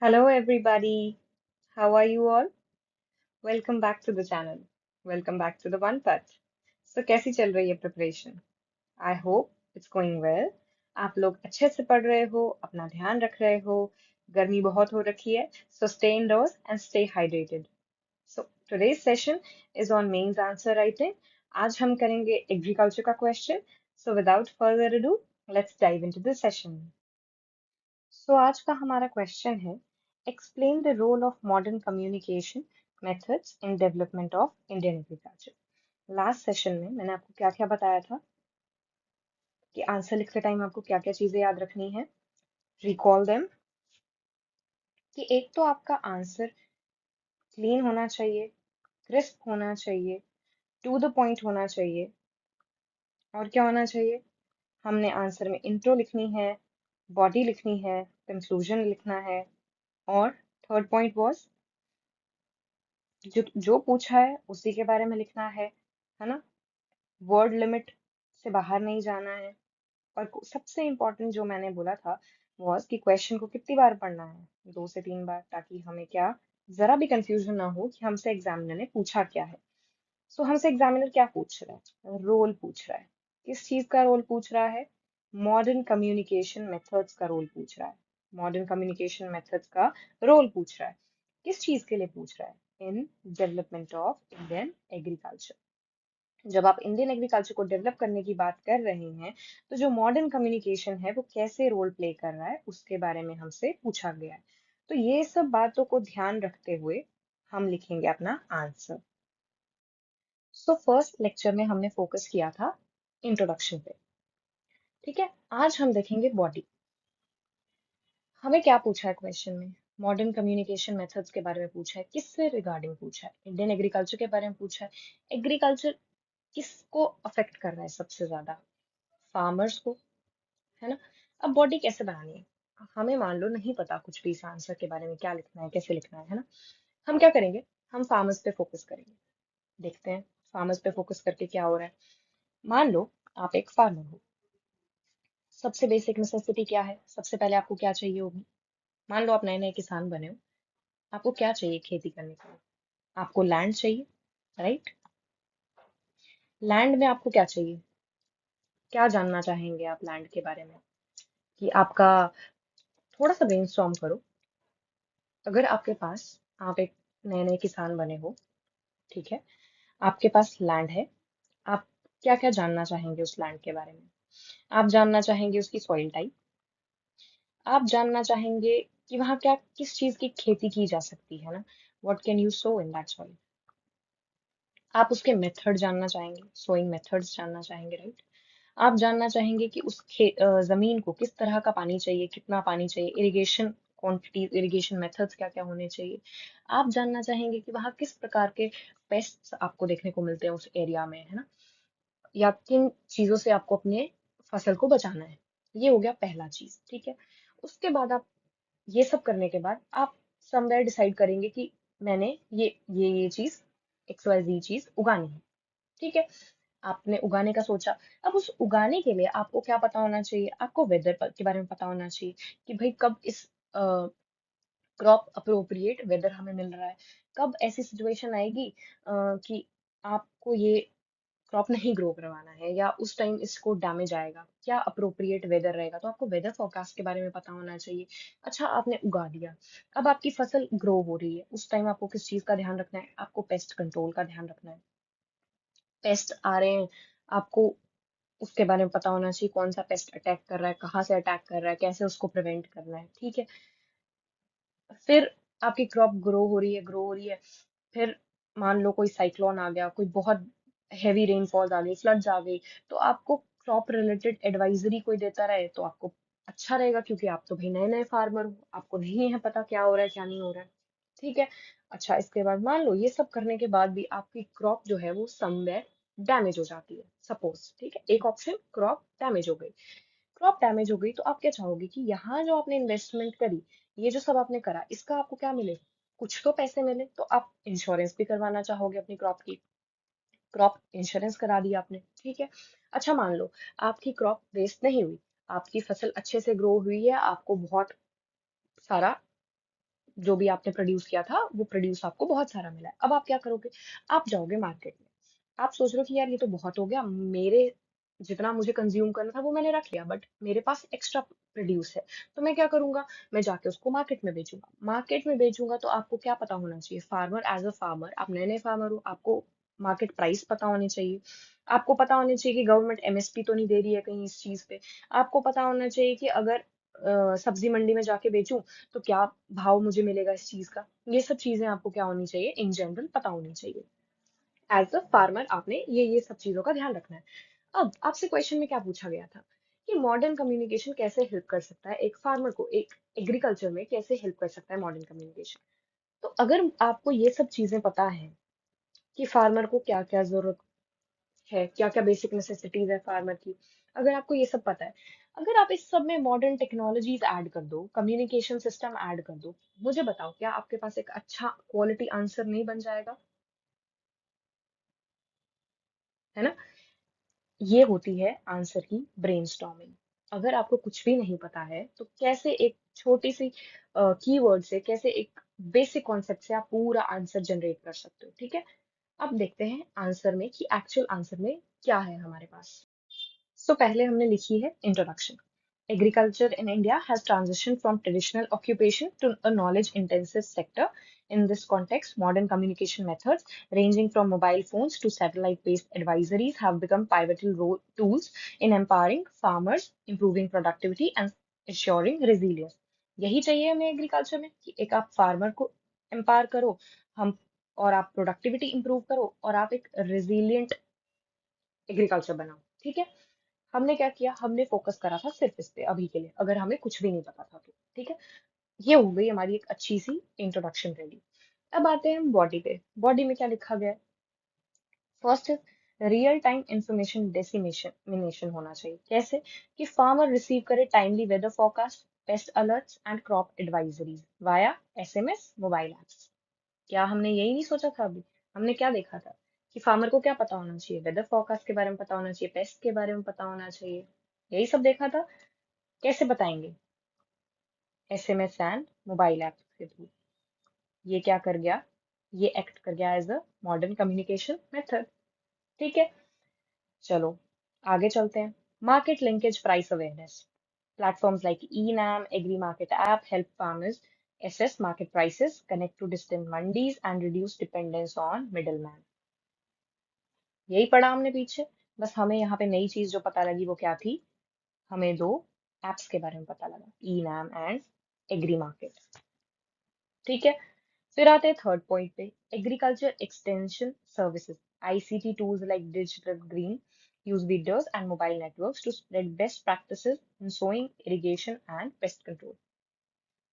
Hello, everybody. How are you all? Welcome back to the channel. Welcome back to the One Path. So, कैसी चल रही है preparation? I hope it's going well. आप लोग अच्छे से पढ़ रहे हो, अपना ध्यान रख रहे हो. गर्मी बहुत हो रखी है, so stay indoors and stay hydrated. So, today's session is on mains answer writing. आज हम करेंगे एग्रीकल्चर का question. So, without further ado, let's dive into the session. So आज का हमारा क्वेश्चन है explain the role of modern communication methods in development of Indian agriculture. Last session में मैंने आपको क्या क्या बताया था कि आंसर लिखते टाइम आपको क्या क्या चीजें याद रखनी है। रिकॉल देम कि एक तो आपका आंसर क्लीन होना चाहिए, क्रिस्प होना चाहिए, टू द पॉइंट होना चाहिए। और क्या होना चाहिए? हमने आंसर में इंट्रो लिखनी है, बॉडी लिखनी है, कंक्लूजन लिखना है। और थर्ड पॉइंट वॉज जो जो पूछा है उसी के बारे में लिखना है ना। वर्ड लिमिट से बाहर नहीं जाना है। और सबसे इम्पोर्टेंट जो मैंने बोला था was कि क्वेश्चन को कितनी बार पढ़ना है, 2 से 3 बार, ताकि हमें क्या जरा भी कंफ्यूजन ना हो कि हमसे एग्जामिनर ने पूछा क्या है। सो हमसे एग्जामिनर क्या पूछ रहा है? रोल पूछ रहा है। किस चीज का रोल पूछ रहा है? मॉडर्न कम्युनिकेशन मेथड्स का रोल पूछ रहा है। मॉडर्न कम्युनिकेशन मेथड्स का रोल पूछ रहा है। किस चीज के लिए पूछ रहा है? इन डेवलपमेंट ऑफ इंडियन एग्रीकल्चर। जब आप इंडियन एग्रीकल्चर को डेवलप करने की बात कर रहे हैं, तो जो मॉडर्न कम्युनिकेशन है वो कैसे रोल प्ले कर रहा है उसके बारे में हमसे पूछा गया है। तो ये सब बातों को ध्यान रखते हुए हम लिखेंगे अपना आंसर। सो फर्स्ट लेक्चर में हमने फोकस किया था इंट्रोडक्शन पे। ठीक है, आज हम देखेंगे बॉडी। हमें क्या पूछा है क्वेश्चन में? मॉडर्न कम्युनिकेशन मेथड्स के बारे में पूछा है। किससे रिगार्डिंग पूछा है? इंडियन एग्रीकल्चर के बारे में पूछा है। एग्रीकल्चर किसको अफेक्ट कर रहा है सबसे ज्यादा? फार्मर्स को, है ना। अब बॉडी कैसे बनानी है? हमें मान लो नहीं पता कुछ भी इस आंसर के बारे में, क्या लिखना है, कैसे लिखना है ना। हम क्या करेंगे? हम फार्मर्स पे फोकस करेंगे। देखते हैं फार्मर्स पे फोकस करके क्या हो रहा है। मान लो आप एक फार्मर हो। सबसे बेसिक नेसेसिटी क्या है? सबसे पहले आपको क्या चाहिए होगी? मान लो आप नए नए किसान बने हो। आपको क्या चाहिए खेती करने के लिए? आपको लैंड चाहिए, राइट। लैंड में आपको क्या चाहिए? क्या जानना चाहेंगे आप लैंड के बारे में? कि आपका थोड़ा सा ब्रेनस्टॉर्म करो। अगर आपके पास, आप एक नए नए किसान बने हो, ठीक है, आपके पास लैंड है। आप क्या क्या जानना चाहेंगे उस लैंड के बारे में? आप जानना चाहेंगे उसकी सॉइल टाइप। आप जानना चाहेंगे कि वहाँ क्या किस चीज की खेती की जा सकती है ना। What can you so in that soil. आप उसके मेथड जानना चाहेंगे, सोइंग मेथड्स जानना चाहेंगे, राइट। आप जानना चाहेंगे कि उस जमीन को किस तरह का पानी चाहिए, कितना पानी चाहिए, इरिगेशन क्वांटिटी, इरिगेशन मेथड्स क्या क्या होने चाहिए। आप जानना चाहेंगे कि वहाँ किस प्रकार के पेस्ट्स आपको देखने को मिलते हैं उस एरिया में, है ना। या किन चीजों से आपको अपने फसल को बचाना है। ये हो गया पहला चीज, ठीक है। उसके बाद आप ये सब करने के बाद आप समवेयर डिसाइड करेंगे कि मैंने ये चीज, XYZ चीज उगानी है, ठीक है। आपने उगाने का सोचा। अब उस उगाने के लिए आपको क्या पता होना चाहिए? आपको वेदर के बारे में पता होना चाहिए कि भाई कब इस क्रॉप अप्रोप्रिएट वेदर हमें मिल रहा है। कब ऐसी सिचुएशन आएगी कि आपको ये क्रॉप नहीं ग्रो करवाना है, या उस टाइम इसको डैमेज आएगा, क्या अप्रोप्रिएट वेदर रहेगा। तो आपको वेदर फोरकास्ट के बारे में पता होना चाहिए। अच्छा, आपने उगा दिया। अब आपकी फसल ग्रो हो रही है, उस टाइम आपको किस चीज का ध्यान रखना है? आपको पेस्ट कंट्रोल का ध्यान रखना है। पेस्ट आ रहे हैं, आपको उसके बारे में पता होना चाहिए। कौन सा पेस्ट अटैक कर रहा है, कहाँ से अटैक कर रहा है, कैसे उसको प्रिवेंट करना है, ठीक है। फिर आपकी क्रॉप ग्रो हो रही है। फिर मान लो कोई साइक्लोन आ गया, कोई बहुत हैवी रेनफॉल आ गई, फ्लड्स आ गई। तो आपको क्रॉप रिलेटेड एडवाइजरी कोई देता रहे तो आपको अच्छा रहेगा, क्योंकि आप तो भाई नए नए फार्मर हो, आपको नहीं है पता क्या हो रहा है क्या नहीं हो रहा है, ठीक है। अच्छा, इसके बाद मान लो ये सब करने के बाद भी आपकी क्रॉप जो है वो समवेयर डैमेज हो जाती है, सपोज, ठीक है। एक ऑप्शन, क्रॉप डैमेज हो गई। क्रॉप डैमेज हो गई तो आप क्या चाहोगे कि यहाँ जो आपने इन्वेस्टमेंट करी, ये जो सब आपने करा, इसका आपको क्या मिले? कुछ तो पैसे मिले। तो आप इंश्योरेंस भी करवाना चाहोगे अपनी क्रॉप की। क्रॉप इंश्योरेंस करा दिया आपने, ठीक है। अच्छा, मान लो आपकी क्रॉप वेस्ट नहीं हुई, आपकी फसल अच्छे से ग्रो हुई है, आपको बहुत सारा जो भी आपने प्रोड्यूस किया था वो प्रोड्यूस आपको बहुत सारा मिला है। अब आप क्या करोगे? आप जाओगे मार्केट में, आप सोच रहे हो कि यार ये तो बहुत हो गया, मेरे जितना मुझे कंज्यूम करना था वो मैंने रख लिया, बट मेरे पास एक्स्ट्रा प्रोड्यूस है, तो मैं क्या करूंगा? मैं जाके उसको मार्केट में बेचूंगा। मार्केट में बेचूंगा तो आपको क्या पता होना चाहिए? फार्मर, एज अ फार्मर, आप नए नए फार्मर हो, आपको मार्केट प्राइस पता होनी चाहिए। आपको पता होना चाहिए कि गवर्नमेंट एमएसपी तो नहीं दे रही है कहीं इस चीज पे। आपको पता होना चाहिए कि अगर सब्जी मंडी में जाके बेचूं तो क्या भाव मुझे मिलेगा इस चीज का। ये सब चीजें आपको क्या होनी चाहिए? इन जनरल पता होनी चाहिए। एज अ फार्मर आपने ये सब चीजों का ध्यान रखना है। अब आपसे क्वेश्चन में क्या पूछा गया था कि मॉडर्न कम्युनिकेशन कैसे हेल्प कर सकता है एक फार्मर को, एक एग्रीकल्चर में कैसे हेल्प कर सकता है मॉडर्न कम्युनिकेशन। तो अगर आपको ये सब चीजें पता है कि फार्मर को क्या क्या जरूरत है, क्या क्या बेसिक नेसेसिटीज है फार्मर की, अगर आपको ये सब पता है, अगर आप इस सब में मॉडर्न टेक्नोलॉजीज ऐड कर दो, कम्युनिकेशन सिस्टम ऐड कर दो, मुझे बताओ क्या आपके पास एक अच्छा क्वालिटी आंसर नहीं बन जाएगा? है ना? ये होती है आंसर की ब्रेनस्टॉर्मिंग। अगर आपको कुछ भी नहीं पता है तो कैसे एक छोटी सी कीवर्ड से, कैसे एक बेसिक कॉन्सेप्ट से आप पूरा आंसर जनरेट कर सकते हो। ठीक है, अब देखते हैं आंसर में कि एक्चुअल आंसर में क्या है हमारे पास। सो पहले हमने लिखी है introduction. Agriculture in India has transitioned from traditional occupation to a knowledge-intensive sector. In this context, modern communication methods, ranging from mobile phones to satellite-based advisories, have become pivotal tools in empowering farmers, improving productivity, and ensuring resilience. यही चाहिए हमें agriculture में कि एक आप farmer को empower करो, हम, और आप प्रोडक्टिविटी इंप्रूव करो, और आप एक रेजिलियंट एग्रीकल्चर बनाओ। ठीक है, हमने क्या किया? हमने फोकस करा था सिर्फ इस पे अभी के लिए, अगर हमें कुछ भी नहीं पता था तो। ठीक है, ये हो गई हमारी एक अच्छी सी इंट्रोडक्शन रेडी। अब आते हैं हम बॉडी पे। बॉडी में क्या लिखा गया है? First real time information dissemination होना चाहिए। कैसे? कि फार्मर रिसीव करे timely weather forecast, pest alerts and crop advisories via SMS, mobile apps. क्या हमने यही नहीं सोचा था अभी? हमने क्या देखा था कि फार्मर को क्या पता होना चाहिए? वेदर फोरकास्ट के बारे में पता होना चाहिए, पेस्ट के बारे में पता होना चाहिए, यही सब देखा था। कैसे बताएंगे? एसएमएस एंड मोबाइल ऐप के थ्रू। ये क्या कर गया? ये एक्ट कर गया as a modern communication method. ठीक है, चलो आगे चलते हैं। Market linkage price awareness. Platforms like eNAM, AgriMarket app help farmers assess market prices, connect to distant mandis, and reduce dependence on middleman. यही पढ़ा हमने पीछे। बस हमें यहाँ पे नई चीज जो पता लगी वो क्या थी? हमें दो एप्स के बारे में पता लगा, eNAM एंड एग्रीमार्केट। ठीक है, फिर आते हैं थर्ड पॉइंट पे, agriculture extension services. ICT tools like digital green use videos and mobile networks to spread best practices in sowing, irrigation and pest control.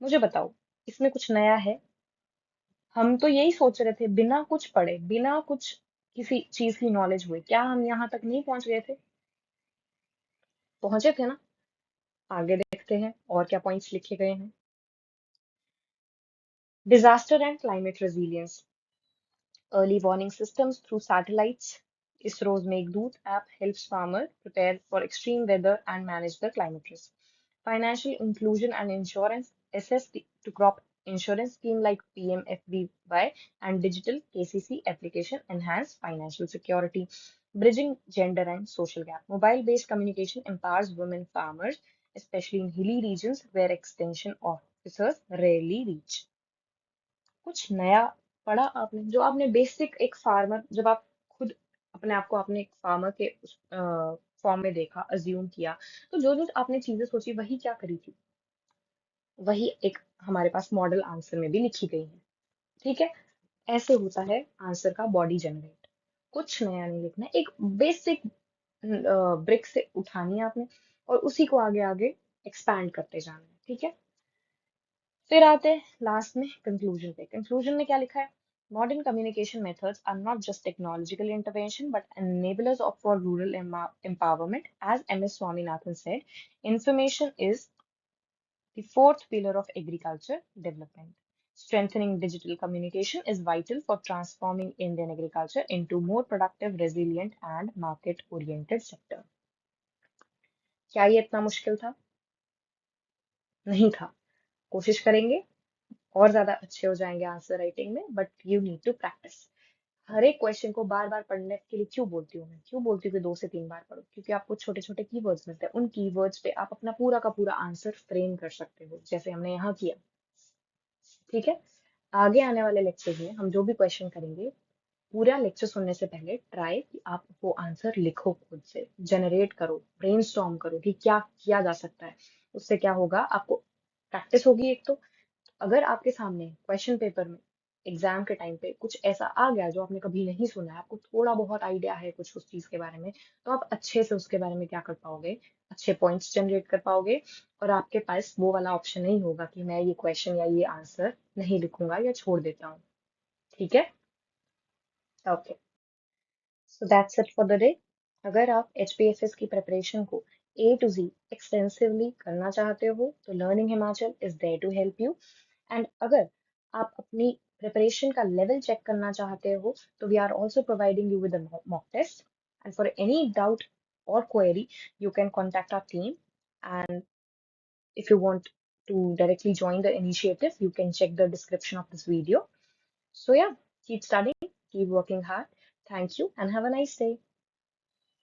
मुझे बताओ, इसमें कुछ नया है? हम तो यही सोच रहे थे, बिना कुछ पढ़े, बिना कुछ किसी चीज की नॉलेज हुए, क्या हम यहाँ तक नहीं पहुंच गए थे? पहुंचे थे ना? आगे देखते हैं और क्या पॉइंट्स लिखे गए हैं। Disaster and climate resilience, early warning systems through satellites. ISRO's Meghdoot app helps farmers prepare for extreme weather and manage the climate risk. Financial inclusion and insurance, access to crop insurance scheme like PMFBY and digital KCC application enhance financial security. Bridging gender and social gap. Mobile-based communication empowers women farmers, especially in hilly regions where extension officers rarely reach. कुछ नया पढ़ा आपने? जो आपने basic एक farmer, जब आप खुद अपने आप को आपने एक फार्मर के फॉर्म में देखा, अज्यूम किया, तो जो जो आपने चीजें सोची वही क्या करी थी, वही एक हमारे पास मॉडल आंसर में भी लिखी गई है। ठीक है, ऐसे होता है आंसर का बॉडी जनरेट। कुछ नया नहीं लिखना है, एक बेसिक ब्रिक से उठानी है आपने और उसी को आगे आगे एक्सपैंड करते जाना है। ठीक है, फिर आते हैं लास्ट में कंक्लूजन पे। कंक्लूजन में क्या लिखा है? Modern communication methods are not just technological intervention but enablers of for rural empowerment. As MS Swaminathan said, information is the fourth pillar of agriculture development. Strengthening digital communication is vital for transforming Indian agriculture into more productive, resilient, and market-oriented sector. क्या ये इतना मुश्किल था? नहीं था। कोशिश करेंगे, और ज्यादा अच्छे हो जाएंगे आंसर राइटिंग में, but you need to practice. हर एक क्वेश्चन को बार बार पढ़ने के लिए क्यों बोलती हूँ मैं, क्यों बोलती हूँ कि 2 से 3 बार पढ़ो? क्योंकि आपको छोटे छोटे कीवर्ड्स मिलते हैं, उन कीवर्ड्स पे आप अपना पूरा का पूरा आंसर फ्रेम कर सकते हो, जैसे हमने यहाँ किया। ठीक है, आगे आने वाले लेक्चर में हम जो भी क्वेश्चन करेंगे, पूरा लेक्चर सुनने से पहले ट्राई कि आप वो आंसर लिखो, खुद से जनरेट करो, ब्रेनस्टॉर्म करो कि क्या किया जा सकता है। उससे क्या होगा, आपको प्रैक्टिस होगी एक तो। अगर आपके सामने क्वेश्चन पेपर में एग्जाम के टाइम पे कुछ ऐसा आ गया जो आपने कभी नहीं सुना है, आपको थोड़ा बहुत आइडिया है कुछ उस चीज के बारे में, तो आप अच्छे से उसके बारे में क्या कर पाओगे, अच्छे पॉइंट्स जनरेट कर पाओगे। और आपके पास वो वाला ऑप्शन नहीं होगा कि मैं ये क्वेश्चन या ये आंसर नहीं लिखूंगा या छोड़ देता हूँ। ठीक है, okay, so that's it for the day. अगर आप HPSS की प्रिपरेशन को A to Z एक्सटेंसिवली करना चाहते हो तो learning Himachal is there to help you. And अगर आप अपनी प्रिपरेशन का लेवल चेक करना चाहते हो तो we are also providing you with mock test. And for any doubt or query, you can contact our team. And if you want to directly join the initiative, you can check the description of this video. So, yeah, keep studying, keep working hard. Thank you, and have a nice day.